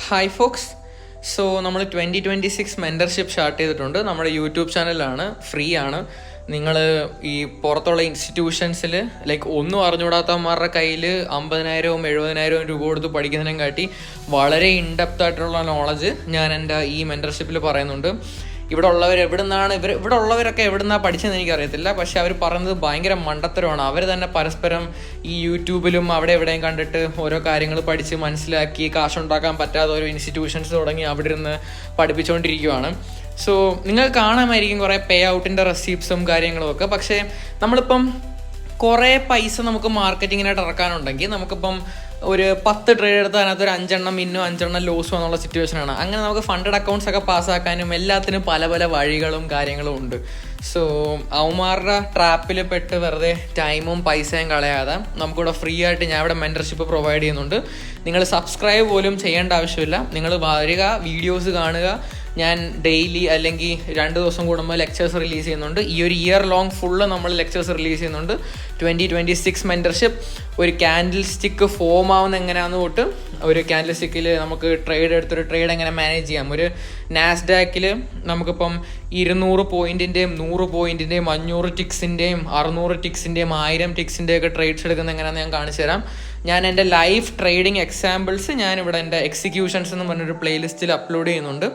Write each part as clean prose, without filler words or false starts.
Hi Fox. So നമ്മൾ 2026 mentorship start ചെയ്തിട്ടുണ്ട്. നമ്മുടെ യൂട്യൂബ് ചാനലാണ്, ഫ്രീ ആണ്. നിങ്ങൾ ഈ പുറത്തുള്ള ഇൻസ്റ്റിറ്റ്യൂഷൻസിൽ ഒന്നും അറിഞ്ഞുകൂടാത്തവന്മാരുടെ കയ്യിൽ 50,000 70,000 രൂപ കൊടുത്ത് പഠിക്കുന്നതിനും കാട്ടി വളരെ ഇൻഡെപ്ത് ആയിട്ടുള്ള നോളജ് ഞാൻ എൻ്റെ ഈ മെൻറ്റർഷിപ്പിൽ പറയുന്നുണ്ട്. ഇവിടെ ഉള്ളവരൊക്കെ എവിടുന്നാണ് പഠിച്ചതെന്ന് എനിക്കറിയത്തില്ല. പക്ഷെ അവർ പറയുന്നത് ഭയങ്കര മണ്ടത്തരമാണ്. അവർ തന്നെ പരസ്പരം ഈ യൂട്യൂബിലും അവിടെ എവിടെയും കണ്ടിട്ട് ഓരോ കാര്യങ്ങൾ പഠിച്ച് മനസ്സിലാക്കി കാശുണ്ടാക്കാൻ പറ്റാതെ ഓരോ ഇൻസ്റ്റിറ്റ്യൂഷൻസ് തുടങ്ങി അവിടെ ഇരുന്ന് പഠിപ്പിച്ചുകൊണ്ടിരിക്കുകയാണ്. സോ നിങ്ങൾ കാണാമായിരിക്കും കുറേ പേ ഔട്ടിൻ്റെ റെസീപ്റ്റ്സും കാര്യങ്ങളും ഒക്കെ. പക്ഷേ നമ്മളിപ്പം കുറേ പൈസ നമുക്ക് മാർക്കറ്റിങ്ങിനായിട്ട് ഇറക്കാനുണ്ടെങ്കിൽ നമുക്കിപ്പം ഒരു 10 ട്രേഡ് എടുത്ത് അതിനകത്ത് ഒരു 5 എണ്ണം ഇന്നും 5 എണ്ണം ലോസും എന്നുള്ള സിറ്റുവേഷനാണ്. അങ്ങനെ നമുക്ക് ഫണ്ടഡ് അക്കൗണ്ട്സ് ഒക്കെ പാസ്സാക്കാനും എല്ലാത്തിനും പല പല വഴികളും കാര്യങ്ങളും ഉണ്ട്. സോ അവന്മാരുടെ ട്രാപ്പിൽ പെട്ട് വെറുതെ ടൈമും പൈസയും കളയാതെ നമുക്കിവിടെ ഫ്രീ ആയിട്ട് ഞാൻ ഇവിടെ മെൻറ്റർഷിപ്പ് പ്രൊവൈഡ് ചെയ്യുന്നുണ്ട്. നിങ്ങൾ സബ്സ്ക്രൈബ് പോലും ചെയ്യേണ്ട ആവശ്യമില്ല. നിങ്ങൾ വരിക, വീഡിയോസ് കാണുക. ഞാൻ ഡെയിലി അല്ലെങ്കിൽ 2 ദിവസം കൂടുമ്പോൾ ലെക്ചേഴ്സ് റിലീസ് ചെയ്യുന്നുണ്ട്. ഈ ഒരു ഇയർ ലോങ് ഫുള്ള് നമ്മൾ ലെക്ചേഴ്സ് റിലീസ് ചെയ്യുന്നുണ്ട്. 2026 മെൻറ്റർഷിപ്പ്. ഒരു ക്യാൻഡിൽ സ്റ്റിക്ക് ഫോം ആവുന്ന എങ്ങനെയാണെന്ന് തൊട്ട് ഒരു ക്യാൻഡിൽ സ്റ്റിക്കിൽ നമുക്ക് ട്രേഡ് എടുത്തൊരു ട്രേഡ് എങ്ങനെ മാനേജ് ചെയ്യാം. ഒരു നാസ്ഡാക്കിൽ നമുക്കിപ്പം 200 പോയിൻറ്റിൻ്റെയും 100 പോയിൻറ്റിൻ്റെയും 500 ടിക്സിൻ്റെയും 600 ടിക്സിൻ്റെയും 1000 ടിക്സിൻ്റെയും ഒക്കെ ട്രേഡ്സ് എടുക്കുന്നത് എങ്ങനെയാണെന്ന് ഞാൻ കാണിച്ചു തരാം. ഞാൻ എൻ്റെ ലൈവ് ട്രേഡിംഗ് എക്സാമ്പിൾസ് ഞാനിവിടെ എൻ്റെ എക്സിക്യൂഷൻസ് എന്ന് പറഞ്ഞൊരു പ്ലേലിസ്റ്റിൽ അപ്ലോഡ് ചെയ്യുന്നുണ്ട്.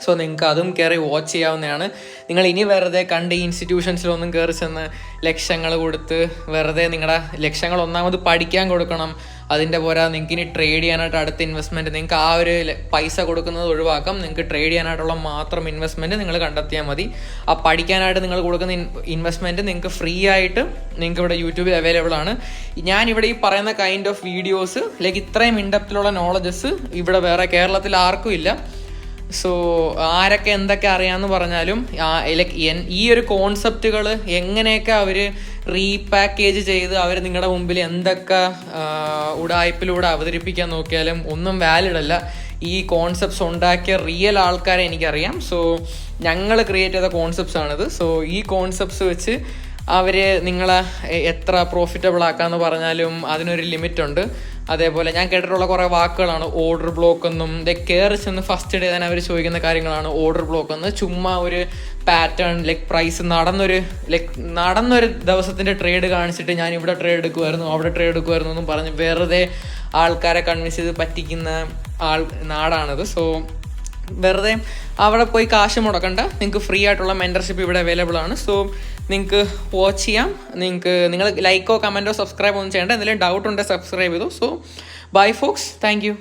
സോ നിങ്ങൾക്ക് അതും കയറി വാച്ച് ചെയ്യാവുന്നതാണ്. നിങ്ങൾ ഇനി വെറുതെ കണ്ട് ഈ ഇൻസ്റ്റിറ്റ്യൂഷൻസിലൊന്നും കയറി ചെന്ന് ലക്ഷങ്ങൾ കൊടുത്ത് വെറുതെ നിങ്ങളുടെ ലക്ഷങ്ങൾ ഒന്നാമത് പഠിക്കാൻ കൊടുക്കണം. അതിൻ്റെ പോരാ നിങ്ങൾക്ക് ഇനി ട്രേഡ് ചെയ്യാനായിട്ട് അടുത്ത ഇൻവെസ്റ്റ്മെൻറ്റ് നിങ്ങൾക്ക് ആ ഒരു പൈസ കൊടുക്കുന്നത് ഒഴിവാക്കാം. നിങ്ങൾക്ക് ട്രേഡ് ചെയ്യാനായിട്ടുള്ള മാത്രം ഇൻവെസ്റ്റ്മെൻറ്റ് നിങ്ങൾ കണ്ടെത്തിയാൽ മതി. ആ പഠിക്കാനായിട്ട് നിങ്ങൾ കൊടുക്കുന്ന ഇൻവെസ്റ്റ്മെൻറ്റ് നിങ്ങൾക്ക് ഫ്രീ ആയിട്ട് നിങ്ങൾക്ക് ഇവിടെ യൂട്യൂബിൽ അവൈലബിൾ ആണ്. ഞാനിവിടെ ഈ പറയുന്ന കൈൻഡ് ഓഫ് വീഡിയോസ് ഇത്രയും ഇൻഡെപ്തിലുള്ള നോളജസ് ഇവിടെ വേറെ കേരളത്തിൽ ആർക്കും ഇല്ല. സോ ആരൊക്കെ എന്തൊക്കെ അറിയാമെന്ന് പറഞ്ഞാലും ഈ ഒരു കോൺസെപ്റ്റുകൾ എങ്ങനെയൊക്കെ അവർ റീപാക്കേജ് ചെയ്ത് അവർ നിങ്ങളുടെ മുമ്പിൽ എന്തൊക്കെ ഉടായ്പിലൂടെ അവതരിപ്പിക്കാൻ നോക്കിയാലും ഒന്നും വാലിഡ് അല്ല. ഈ കോൺസെപ്റ്റ്സ് ഉണ്ടാക്കിയ റിയൽ ആൾക്കാരെ എനിക്കറിയാം. സോ ഞങ്ങൾ ക്രിയേറ്റ് ചെയ്ത കോൺസെപ്റ്റ്സ് ആണിത്. സോ ഈ കോൺസെപ്റ്റ്സ് വെച്ച് അവർ നിങ്ങളെ എത്ര പ്രോഫിറ്റബിൾ ആക്കാമെന്ന് പറഞ്ഞാലും അതിനൊരു ലിമിറ്റ് ഉണ്ട്. അതേപോലെ ഞാൻ കേട്ടിട്ടുള്ള കുറേ വാക്കുകളാണ് ഓർഡർ ബ്ലോക്ക് എന്നും. കയറി ചെന്ന് ഫസ്റ്റ് ഡേ തന്നെ അവർ ചോദിക്കുന്ന കാര്യങ്ങളാണ് ഓർഡർ ബ്ലോക്ക് എന്ന്. ചുമ്മാ ഒരു പാറ്റേൺ പ്രൈസ് നടന്നൊരു ദിവസത്തിൻ്റെ ട്രേഡ് കാണിച്ചിട്ട് ഞാൻ ഇവിടെ ട്രേഡ് എടുക്കുമായിരുന്നു അവിടെ ട്രേഡ് എടുക്കുമായിരുന്നു എന്നും പറഞ്ഞ് വെറുതെ ആൾക്കാരെ കൺവിൻസ് ചെയ്ത് പറ്റിക്കുന്ന നാടാണിത്. സോ വെറുതെ അവിടെ പോയി കാശ് മുടക്കണ്ട. നിങ്ങൾക്ക് ഫ്രീ ആയിട്ടുള്ള മെൻറ്റർഷിപ്പ് ഇവിടെ അവൈലബിൾ ആണ്. സോ നിങ്ങൾക്ക് വാച്ച് ചെയ്യാം. നിങ്ങൾ ലൈക്കോ കമൻറ്റോ സബ്സ്ക്രൈബ് ഒന്നും ചെയ്യേണ്ട. എന്തെങ്കിലും ഡൗട്ട് ഉണ്ടെങ്കിൽ സബ്സ്ക്രൈബ് ചെയ്തു. So bye folks, thank U.